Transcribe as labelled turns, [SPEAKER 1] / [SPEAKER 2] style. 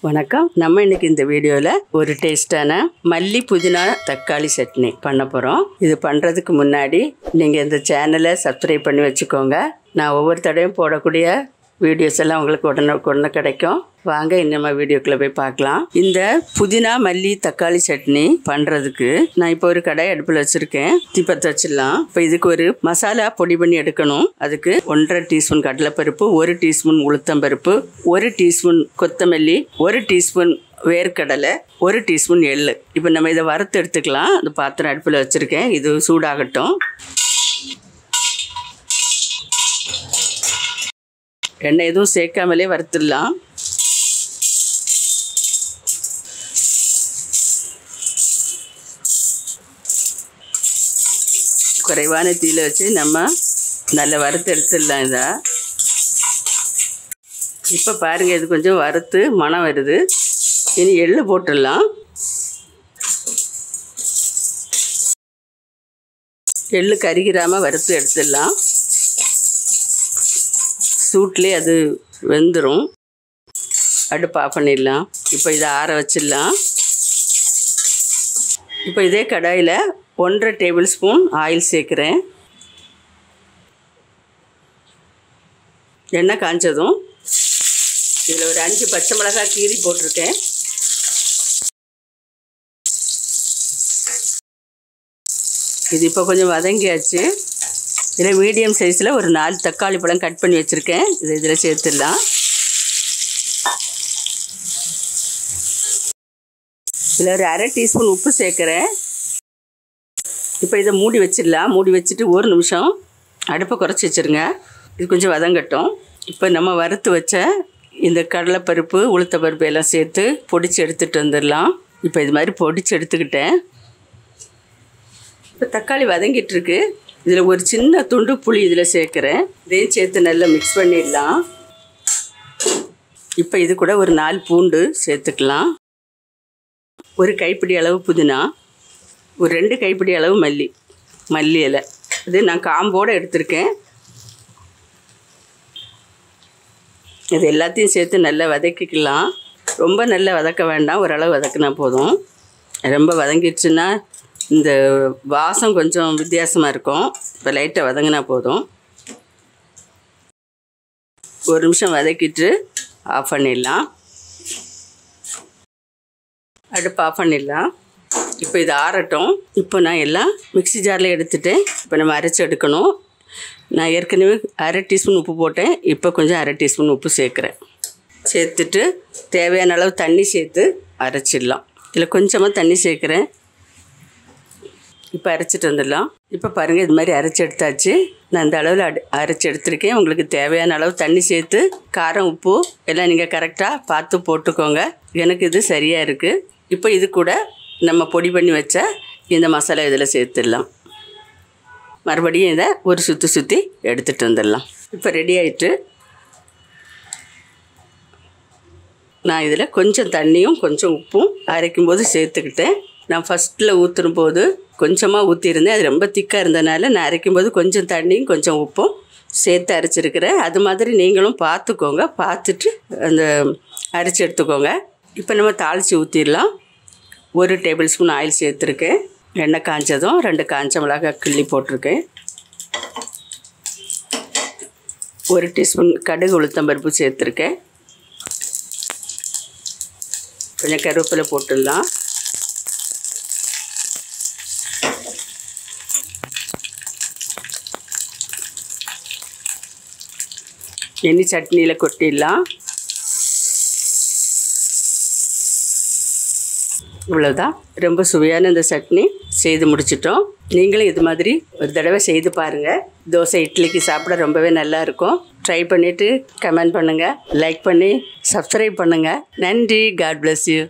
[SPEAKER 1] வணக்கம். நம்ம இன்னைக்கு இந்த வீடியோல ஒரு டேஸ்டான மல்லி புதினா தக்காளி சட்னி பண்ண போறோம். இது பண்றதுக்கு முன்னாடி நீங்க இந்த சேனலை சப்ஸ்கிரைப் பண்ணி வச்சுக்கோங்க. நான் ஒவ்வொரு தடவையும் போடக்கூடிய வீடியோஸ் எல்லாம் உங்களுக்கு உடனே கிடைக்கும். வாங்க நம்ம வீடியோக்குள்ள போய் பார்க்கலாம். இந்த புதினா மல்லி தக்காளி சட்னி பண்றதுக்கு நான் இப்போ ஒரு கடாய் அடுப்பில் வச்சிருக்கேன். தீபத்தை வச்சிடலாம். இப்போ இதுக்கு ஒரு மசாலா பொடி பண்ணி எடுக்கணும். அதுக்கு 1.5 டீஸ்பூன் கடலைப்பருப்பு, 1 டீஸ்பூன் உளுத்தம்பருப்பு, 1 டீஸ்பூன் கொத்தமல்லி, 1 டீஸ்பூன் வேர்க்கடலை, 1 டீஸ்பூன் எள்ளு. இப்போ நம்ம இதை வறுத்து எடுத்துக்கலாம். அந்த பாத்திரம் அடுப்பில் வச்சிருக்கேன். இது சூடாகட்டும். எண்ணெய் எதுவும் சேர்க்காமலே வறுத்துடலாம். குறைவான தீயில வச்சு நம்ம நல்லா வறுத்து எடுத்துடலாம். இதை இப்போ பாருங்கள், இது கொஞ்சம் வறுத்து மணம் வருது. இனி எள்ளு போட்டுடலாம். எள்ளு கருகிராமல் வறுத்து எடுத்துடலாம். சூட்லேயே அது வெந்துடும். அடுப்பு ஆஃப் பண்ணிடலாம். இப்போ இதை ஆற வச்சிடலாம். இப்போ இதே கடாயில் 1.5 டேபிள் ஸ்பூன் ஆயில் சேர்க்குறேன். எண்ணெய் காய்ச்சதும் இதில் ஒரு 5 பச்சை மிளகாய் கீரி போட்டிருக்கேன். இது இப்போ கொஞ்சம் வதங்கியாச்சு. இதில் மீடியம் சைஸில் ஒரு 4 தக்காளி பழம் கட் பண்ணி வச்சுருக்கேன். இதில் சேர்த்துடலாம். இதில் ஒரு 1/2 டீஸ்பூன் உப்பு சேர்க்குறேன். இப்போ இதை மூடி வச்சிடலாம். மூடி வச்சுட்டு 1 நிமிஷம் அடுப்பை குறைச்சி வச்சுருங்க. இது கொஞ்சம் வதங்கட்டும். இப்போ நம்ம வறுத்து வச்ச இந்த கடலைப்பருப்பு, உளுத்தப்பருப்பு எல்லாம் சேர்த்து பொடிச்சு எடுத்துகிட்டு வந்துடலாம். இப்போ இது மாதிரி பொடிச்சு எடுத்துக்கிட்டேன். இப்போ தக்காளி வதங்கிட்டுருக்கு. இதில் ஒரு சின்ன துண்டு புளி இதில் சேர்க்குறேன். இதையும் சேர்த்து நல்லா மிக்ஸ் பண்ணிடலாம். இப்போ இது கூட ஒரு 4 பூண்டு சேர்த்துக்கலாம். ஒரு கைப்பிடி அளவு புதினா, ஒரு 2 கைப்பிடி அளவு மல்லி இலை. இது நான் காம்போடு எடுத்திருக்கேன். இது எல்லாத்தையும் சேர்த்து நல்லா வதக்கிக்கலாம். ரொம்ப நல்லா வதக்க வேண்டாம், ஓரளவு வதக்கினா போதும். ரொம்ப வதங்கிடுச்சுன்னா இந்த வாசம் கொஞ்சம் வித்தியாசமாக இருக்கும். இப்போ லைட்டாக வதங்கினா போதும். 1 நிமிஷம் வதக்கிட்டு ஆஃப் பண்ணிடலாம். அடுப்பு ஆஃப் பண்ணிடலாம். இப்போ இது ஆறட்டும். இப்போ நான் எல்லாம் மிக்ஸி ஜாரில் எடுத்துட்டேன். இப்போ நம்ம அரைச்சி எடுக்கணும். நான் ஏற்கனவே 1/2 டீஸ்பூன் உப்பு போட்டேன். இப்போ கொஞ்சம் 1/2 டீஸ்பூன் உப்பு சேர்க்குறேன். சேர்த்துட்டு தேவையான அளவு தண்ணி சேர்த்து அரைச்சிடலாம். இதில் கொஞ்சமாக தண்ணி சேர்க்குறேன். இப்போ அரைச்சிட்டு வந்துடலாம். இப்போ பாருங்கள், இது மாதிரி அரைச்சி எடுத்தாச்சு. நான் இந்த அளவில் அரைச்சி எடுத்துருக்கேன். உங்களுக்கு தேவையான அளவு தண்ணி சேர்த்து காரம் உப்பு எல்லாம் நீங்கள் கரெக்டாக பார்த்து போட்டுக்கோங்க. எனக்கு இது சரியாக இருக்குது. இப்போ இது கூட நம்ம பொடி பண்ணி வச்ச இந்த மசாலா இதில் சேர்த்துடலாம். மறுபடியும் இதை ஒரு சுற்றி எடுத்துகிட்டு வந்துடலாம். இப்போ ரெடி ஆகிட்டு நான் இதில் கொஞ்சம் தண்ணியும் கொஞ்சம் உப்பும் அரைக்கும்போது சேர்த்துக்கிட்டேன். நான் ஃபஸ்ட்டில் ஊற்றும் போது கொஞ்சமாக ஊற்றிருந்தேன். அது ரொம்ப திக்காக இருந்ததுனால நான் அரைக்கும்போது கொஞ்சம் தண்ணியும் கொஞ்சம் உப்பும் சேர்த்து அரைச்சிருக்கிறேன். அது மாதிரி நீங்களும் பார்த்துக்கோங்க. பார்த்துட்டு அந்த அரைச்சி எடுத்துக்கோங்க. இப்போ நம்ம தாளித்து ஊற்றிடலாம். 1 டேபிள் ஸ்பூன் ஆயில் சேர்த்துருக்கேன். எண்ணெய் காய்ச்சதும் 2 காஞ்ச மிளகாய் கிள்ளி போட்டிருக்கேன். 1 டீஸ்பூன் கடுகு உளுத்தம்பருப்பு சேர்த்துருக்கேன். கொஞ்சம் கருவேப்பிலை போட்டுடலாம். எண்ணி சட்னியில் கொட்டிடலாம். இவ்வளோதான். ரொம்ப சுவையான இந்த சட்னி செய்து முடிச்சிட்டோம். நீங்களும் இது மாதிரி ஒரு தடவை செய்து பாருங்கள். தோசை இட்லிக்கு சாப்பிட ரொம்பவே நல்லாயிருக்கும். ட்ரை பண்ணிவிட்டு கமெண்ட் பண்ணுங்கள், லைக் பண்ணி சப்ஸ்கிரைப் பண்ணுங்கள். நன்றி. God bless you.